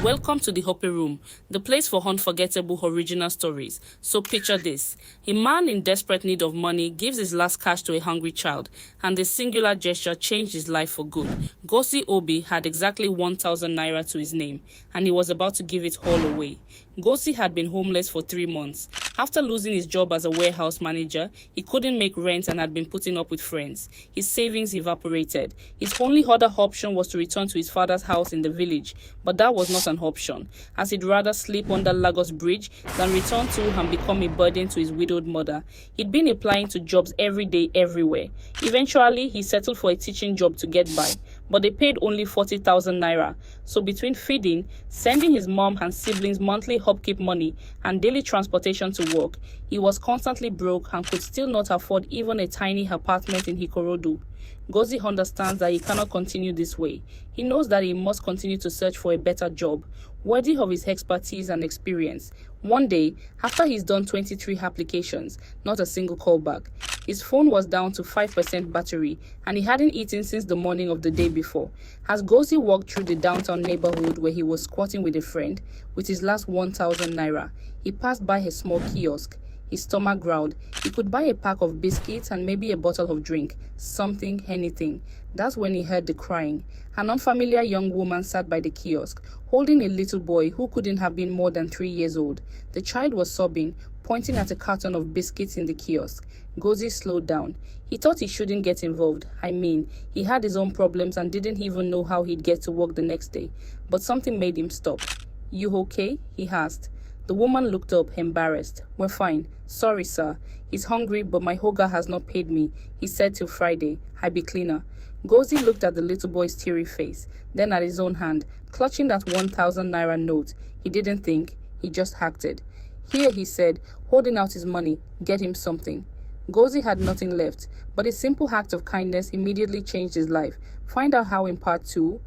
Welcome to the Upperoom, the place for unforgettable original stories. So picture this. A man in desperate need of money gives his last cash to a hungry child, and this singular gesture changed his life for good. Gozie Obi had exactly 1,000 naira to his name, and he was about to give it all away. Gozie had been homeless for 3 months. After losing his job as a warehouse manager, he couldn't make rent and had been putting up with friends. His savings evaporated. His only other option was to return to his father's house in the village, but that was not an option, as he'd rather sleep under Lagos Bridge than return to and become a burden to his widowed mother. He'd been applying to jobs every day, everywhere. Eventually, he settled for a teaching job to get by, but they paid only 40,000 naira. So between feeding, sending his mom and siblings monthly upkeep money, and daily transportation to work, he was constantly broke and could still not afford even a tiny apartment in Ikorodu. Gozie understands that he cannot continue this way. He knows that he must continue to search for a better job, worthy of his expertise and experience. One day, after he's done 23 applications, not a single callback, his phone was down to 5% battery, and he hadn't eaten since the morning of the day before. As Gozie walked through the downtown neighborhood where he was squatting with a friend, with his last 1,000 naira, he passed by a small kiosk. His stomach growled. He could buy a pack of biscuits and maybe a bottle of drink, something, anything. That's when he heard the crying. An unfamiliar young woman sat by the kiosk, holding a little boy who couldn't have been more than 3 years old. The child was sobbing, pointing at a carton of biscuits in the kiosk. Gozie slowed down. He thought he shouldn't get involved. He had his own problems and didn't even know how he'd get to work the next day. But something made him stop. "You okay?" he asked. The woman looked up, embarrassed. "We're fine. Sorry, sir. He's hungry, but my hoga has not paid me. He said till Friday. I be cleaner." Gozie looked at the little boy's teary face, then at his own hand, clutching that 1,000 naira note. He didn't think. He just acted. "Here," he said, holding out his money. "Get him something." Gozie had nothing left, but a simple act of kindness immediately changed his life. Find out how in part 2.